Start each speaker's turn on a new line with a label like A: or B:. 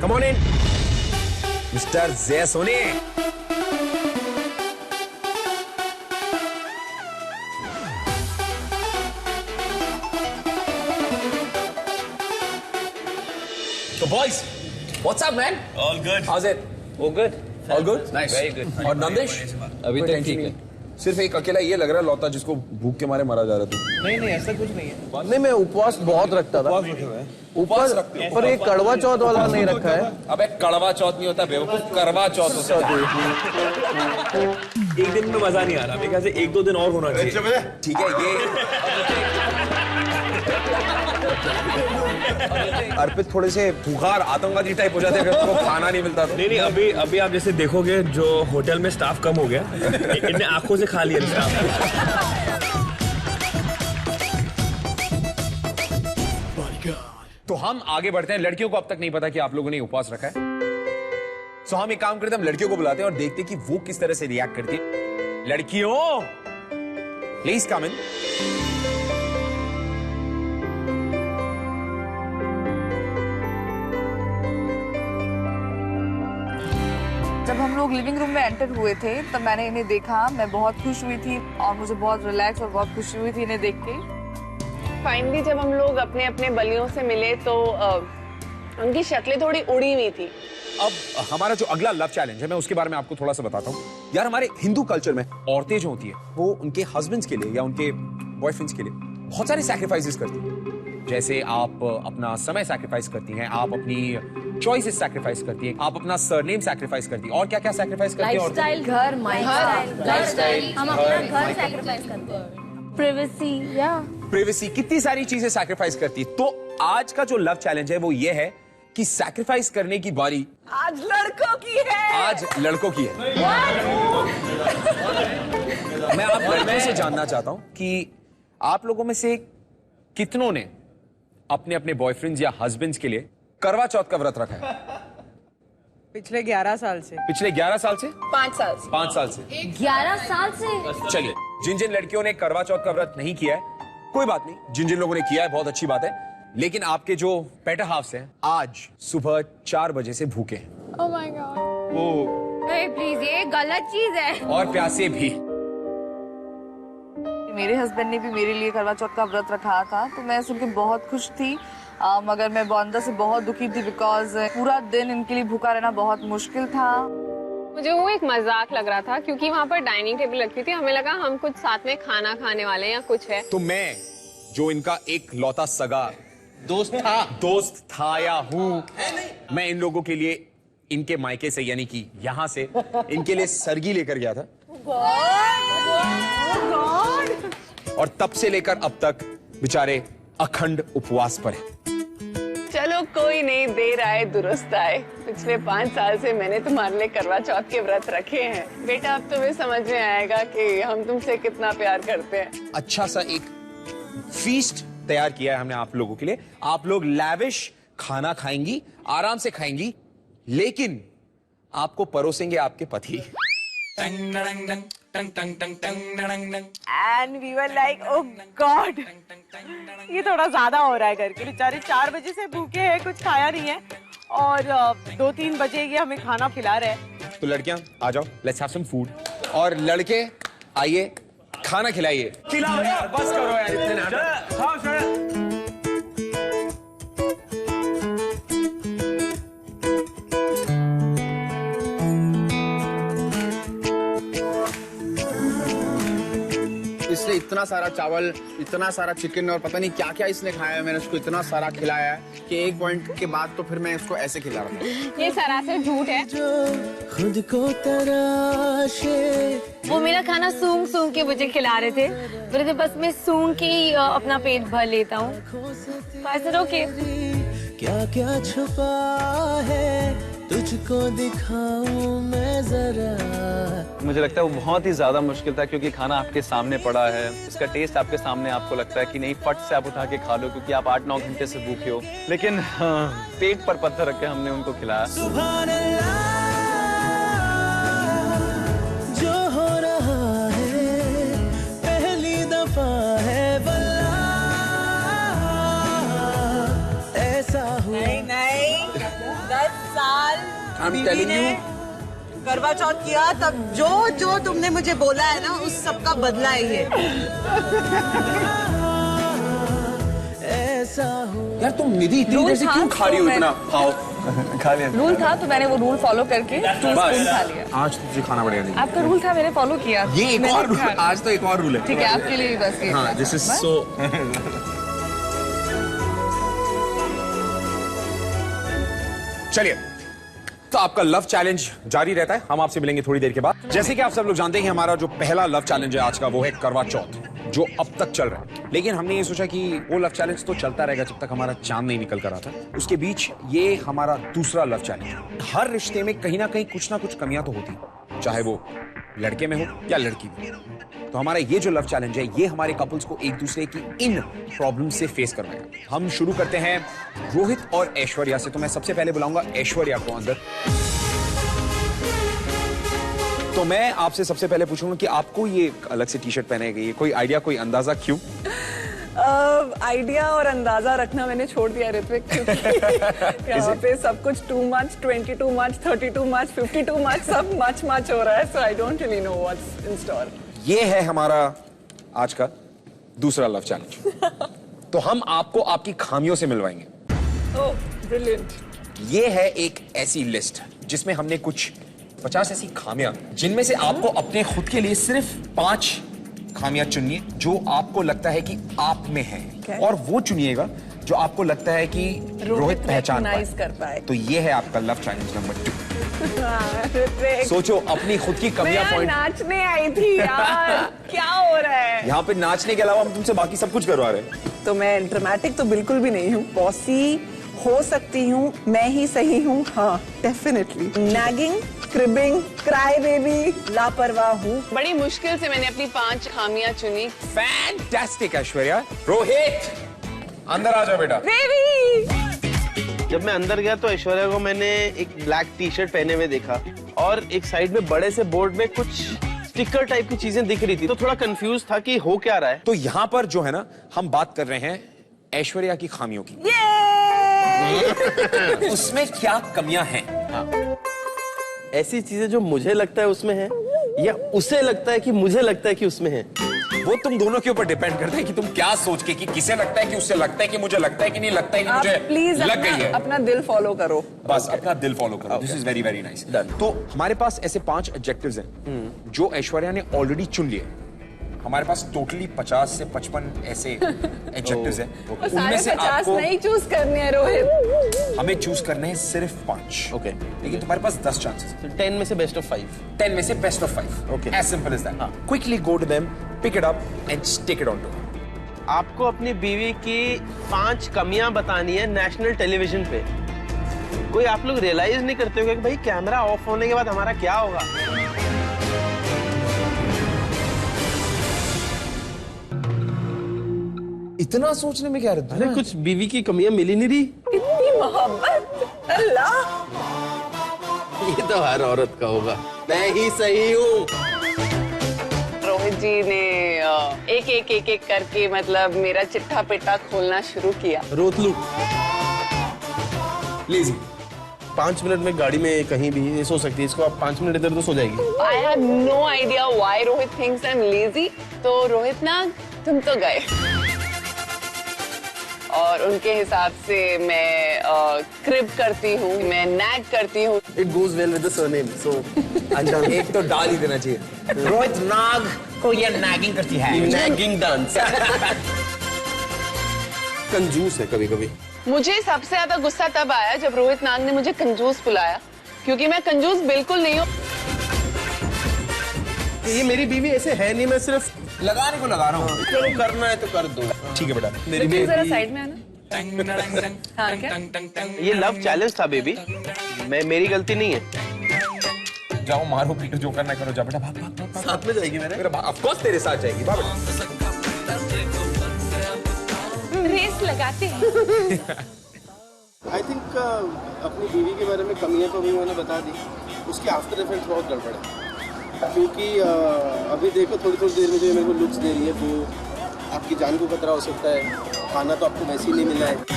A: Come on in mister जय Soni. So boys, what's up, man?
B: All good.
A: How's it?
B: Oh, good.
A: All good?
B: Nice. Very good.
A: और नंदेश?
B: अभी तक ठीक है।
A: सिर्फ एक अकेला ये लग रहा है लौता जिसको भूख के मारे मारा जा रहा था।
B: नहीं ऐसा कुछ नहीं है।
C: नहीं, मैं उपवास बहुत रखता था।
A: उपवास रखते हो?
C: पर एक कड़वा चौथ वाला नहीं रखा है।
A: अबे कड़वा चौथ नहीं होता बेवकूफ, करवा चौथ होता है।
B: एक दिन में मजा नहीं आ रहा, मेरे ख्याल से 1-2 दिन और होना चाहिए।
A: ठीक है ये अर्पित थोड़े से बुखार आतंकवादी टाइप हो जाते हैं, अगर उनको खाना नहीं मिलता तो।
B: नहीं अभी आप जैसे देखोगे जो होटल में स्टाफ कम हो गया, इतने आंखों से खा लिया स्टाफ।
A: तो हम आगे बढ़ते हैं। लड़कियों को अब तक नहीं पता कि आप लोगों ने उपवास रखा है, तो हम एक काम करते हैं, हम लड़कियों को बुलाते हैं और देखते हैं कि वो किस तरह से रिएक्ट करती है। लड़कियों प्लीज कम इन।
D: जब हम लोग लिविंग रूम में एंटर हुए थे तब मैंने इन्हें देखा, मैं बहुत खुश हुई थी और मुझे बहुत रिलैक्स और बहुत खुशी हुई थी इन्हें देख के।
E: फाइनली जब हम लोग अपने अपने बलियों से मिले तो उनकी शक्लें थोड़ी उड़ी हुई थी।
A: अब हमारा जो अगला लव चैलेंज है मैं उसके बारे में आपको थोड़ा सा बताता हूँ। यार हमारे हिंदू कल्चर में औरतें जो होती है वो उनके हस्बैंड्स के लिए या उनके बॉयफ्रेंड्स के लिए बहुत सारे सैक्रिफाइसेस करती हैं। जैसे आप अपना समय सैक्रिफाइस करती हैं, आप अपनी चॉइसेस सैक्रिफाइस करती हैं, आप अपना सरनेम सैक्रिफाइस करती हैं, और क्या क्या सैक्रिफाइस करती हैं?
F: लाइफस्टाइल, घर, लाइफस्टाइल, हम अपना घर सैक्रिफाइस करते हैं, प्राइवेसी या
A: प्राइवेसी, कितनी सारी चीजें सैक्रिफाइस करती है। तो आज का जो लव चैलेंज है वो ये है कि सैक्रिफाइस करने की बारी
E: आज लड़कों की है।
A: आज लड़कों की है। मैं आप लड़कों से जानना चाहता हूं कि आप लोगों में से कितनों ने अपने अपने बॉयफ्रेंड्स या हस्बैंड्स के लिए करवा चौथ का व्रत रखा है?
G: पिछले 11 साल से।
A: पिछले 11 साल से?
E: 5 साल से।
A: 5 साल से।
F: 11 साल से।
A: चलिए, जिन जिन लड़कियों ने करवा चौथ का व्रत नहीं किया है कोई बात नहीं, जिन जिन लोगों ने किया है बहुत अच्छी बात है, लेकिन आपके जो बेटर हाफ्स हैं आज सुबह 4 बजे से भूखे हैं।
F: Oh my God. प्लीज ये गलत चीज है।
A: और प्यासे भी।
D: मेरे हस्बैंड ने भी मेरे लिए करवा चौथ का व्रत रखा था तो मैं सुन के बहुत खुश थी, मगर मैं अंदर से बहुत दुखी थी बिकॉज पूरा दिन इनके लिए भूखा रहना बहुत मुश्किल था।
E: मुझे वो एक मजाक लग रहा था क्योंकि वहाँ पर डाइनिंग टेबल रखी थी, हमें लगा हम कुछ साथ में खाना खाने वाले हैं या कुछ है।
A: तो मैं जो इनका एक लौता सगा दोस्त था या हूँ, मैं इन लोगों के लिए इनके मायके से यानी कि यहाँ से इनके लिए सरगी लेकर गया था। और तब से लेकर अब तक बेचारे अखंड उपवास पर हैं।
E: चलो कोई नहीं, देर आए दुरुस्त आए। पिछले 5 साल से मैंने तुम्हारे लिए करवा चौथ के व्रत रखे हैं बेटा, अब तुम्हें समझ में आएगा कि हम तुमसे कितना प्यार करते हैं।
A: अच्छा सा एक फीस्ट तैयार किया है हमने आप लोगों के लिए। आप लोग लैविश खाना खाएंगी, आराम से खाएंगी, लेकिन आपको परोसेंगे आपके पति।
G: And we were like, oh God, ये थोड़ा ज्यादा हो रहा है करके। बेचारे 4 बजे से भूखे हैं, कुछ खाया नहीं है और 2-3 बजे ये हमें खाना खिला रहे हैं।
A: तो लड़कियां आ जाओ, लेट्स हैव सम फूड। और लड़के आइए, खाना खिलाइए। खिलाओ यार, बस करो यार इतने नाटक।
C: इसने इतना सारा चावल, इतना सारा चिकन और पता नहीं क्या क्या इसने खाया है, मैंने उसको इतना सारा खिलाया है कि एक पॉइंट के बाद तो फिर मैं इसको ऐसे खिला रहा हूँ।
E: ये सरासर झूठ है।
H: खुद को तराशे।
F: वो मेरा खाना सूंघ सूंघ के मुझे खिला रहे थे, बोले थे बस मैं सूंघ के ही अपना पेट भर लेता हूँ। ऐसे ओके।
H: क्या क्या छुपा है तुझको दिखाऊं मैं जरा।
I: मुझे लगता है वो बहुत ही ज्यादा मुश्किल था क्योंकि खाना आपके सामने पड़ा है, इसका टेस्ट आपके सामने, आपको लगता है कि नहीं फट से आप उठा के खा लो क्योंकि आप 8-9 घंटे से भूखे हो, लेकिन पेट पर पत्थर रख के हमने उनको खिलाया।
H: सुभान अल्लाह, जो हो रहा है पहली दफा है वल्लाह, ऐसा हुआ।
G: नहीं, 10 साल बीवी ने करवा चौथ किया, तब जो जो तुमने मुझे बोला है ना, उस सब का बदला है ये।
A: यार तुम निधि इतनी देर से क्यों खा रही हो इतना? खाओ।
I: खा लिया।
D: रूल था तो मैंने वो रूल फॉलो करके 2 स्पून खा लिया।
A: आज तुझे खाना पड़ेगा नहीं।
D: आपका रूल था, मैंने फॉलो किया।
A: ये एक और रूल, आज तो एक और रूल है।
D: ठीक है, आपके लिए बस ये।
A: हाँ, दिस इज सो। चलिए, तो आपका लव चैलेंज जारी रहता है। हम आपसे मिलेंगे थोड़ी देर के बाद। जैसे कि आप सब लोग जानते हैं, हमारा जो पहला लव चैलेंज है आज का, वो है करवा चौथ, जो अब तक चल रहा है। लेकिन हमने ये सोचा कि वो लव चैलेंज तो चलता रहेगा जब तक हमारा चांद नहीं निकल कर आता। उसके बीच ये हमारा दूसरा लव चैलेंज है। हर रिश्ते में कहीं ना कुछ कमियां तो होती हैं, चाहे वो लड़के में हो या लड़की में। तो हमारा ये जो लव चैलेंज है, ये हमारे कपल्स को एक दूसरे की इन प्रॉब्लम से फेस करवाएगा। हम शुरू करते हैं रोहित और ऐश्वर्या से। तो मैं सबसे पहले बुलाऊंगा ऐश्वर्या को अंदर। तो मैं आपसे सबसे पहले पूछूंगा कि आपको ये अलग से टी शर्ट पहने गई है, कोई आइडिया, कोई अंदाजा क्यों?
E: आइडिया और अंदाजा रखना मैंने छोड़ दिया ऋत्विक, क्योंकि यहाँ पे सब कुछ too much, 22 much, 32 much, 52 much, सब मच हो रहा है। So I don't really know what's in store.
A: ये है हमारा आज का दूसरा लव चैलेंज। तो हम आपको आपकी खामियों से मिलवाएंगे।
E: ओह, ब्रिलियंट।
A: ये है एक ऐसी लिस्ट जिसमें हमने कुछ 50 ऐसी खामियां, जिनमें से आपको अपने खुद के लिए सिर्फ 5 खामियां चुनिए जो आपको लगता है कि आप में है, और वो चुनिएगा जो आपको लगता है कि रोहित पहचान पाए। तो ये है आपका लव चैलेंज नंबर 2। सोचो, अपनी खुद की कमियां पॉइंट।
E: नाचने आई थी यार, क्या हो रहा है
A: यहाँ पे? नाचने के अलावा हम तुमसे बाकी सब कुछ करवा रहे हैं।
E: तो मैं ड्रामेटिक तो बिल्कुल भी नहीं हूँ, बॉसी हो सकती हूँ, मैं ही सही हूँ। हाँ, definitely nagging, cribbing, cry baby, लापरवाह हूँ। बड़ी मुश्किल से मैंने अपनी 5 खामियां चुनी।
A: फैंटास्टिक ऐश्वर्या। रोहित, अंदर आ जाओ बेटा।
E: बेबी,
J: जब मैं अंदर गया तो ऐश्वर्या को मैंने एक ब्लैक टी शर्ट पहने हुए देखा, और एक साइड में बड़े से बोर्ड में कुछ स्टिकर टाइप की चीजें दिख रही थी, तो थोड़ा कंफ्यूज था कि हो क्या रहा है।
A: तो यहाँ पर जो है ना, हम बात कर रहे हैं ऐश्वर्या की खामियों की। उसमें क्या कमियां हैं?
J: ऐसी चीजें जो मुझे लगता है उसमें है, या उसे लगता है कि मुझे लगता है कि उसमें है,
A: वो तुम दोनों के ऊपर डिपेंड करता है कि तुम क्या सोच के, कि किसे लगता है कि उससे लगता है कि मुझे लगता है कि नहीं लगता है कि मुझे
E: प्लीज
A: लग गई है।
E: अपना दिल फॉलो करो,
A: बस अपना दिल फॉलो करो। This is very very nice. तो हमारे पास ऐसे 5 एडजेक्टिव्स हैं जो ऐश्वर्या ने ऑलरेडी चुन लिए। हमारे पास टोटली 50 से 55 ऐसे एडजेक्टिव्स हैं।
E: उनमें से आपको नहीं चूज करने हैं रोहित,
A: हमें चूज करने हैं सिर्फ 5।
J: ओके,
A: लेकिन तुम्हारे पास 10 चांसेस।
J: 10 में से बेस्ट ऑफ 5।
A: 10 में से best of 5।
J: Okay.
A: As simple as that. Quickly go to them, pick it up and stick it onto her.
J: आपको अपनी बीवी की 5 कमियां बतानी है नेशनल टेलीविजन पे। कोई आप लोग रियलाइज नहीं करते हो कि भाई कैमरा ऑफ होने के बाद हमारा क्या होगा?
A: इतना सोचने में क्या रहता है?
J: अरे कुछ बीवी की कमियां मिली नहीं रही।
E: इतनी मोहब्बत, अल्लाह।
J: ये तो हर औरत का होगा, मैं ही सही हूँ।
E: रोहित जी ने एक करके मतलब मेरा चिट्ठा पिट्टा खोलना शुरू किया।
J: रोतलू, प्लीज 5 मिनट में गाड़ी में कहीं भी ये सो सकती है, इसको आप 5 मिनट इधर तो सो जाएगी।
E: I have no idea why Rohit thinks I'm lazy। तो रोहित ना, तुम तो गए, और उनके हिसाब से मैं क्रिब करती हूँ, मैं नैग करती हूँ।
J: It goes well with the surname, so
A: एक तो डाल ही देना चाहिए। रोहित नाग को ये नैगिंग करती है।
J: nagging dance। कंजूस है कभी कभी।
E: मुझे सबसे ज्यादा गुस्सा तब आया जब रोहित नाग ने मुझे कंजूस बुलाया, क्योंकि मैं कंजूस बिल्कुल नहीं हूँ।
J: ये मेरी बीवी ऐसे है नहीं, मैं सिर्फ
A: लगाने को लगा रहा हूँ।
J: चलो करना है तो कर दो।
A: ठीक है बेटा।
J: मेरी
E: जरा साइड में आना। हाँ, क्या?
J: ये लव चैलेंज था बेबी, मेरी गलती नहीं है।
A: जाओ मारो पीटो, जो करना करो, जा बेटा, भाग भाग भाग।
J: साथ में जाएगी मेरे?
A: ऑफ कोर्स तेरे साथ जाएगी, भाग बेटा।
F: रेस लगाते हैं।
J: आई थिंक अपनी बीवी के बारे में कमियां तो अभी मैंने बता दी, उसके आफ्टर इफेक्ट बहुत गड़बड़ है। क्योंकि अभी देखो थोड़ी देर में जो मेरे को लुक्स दे रही है, वो आपकी जान को खतरा हो सकता है। खाना तो आपको वैसे ही नहीं मिला है।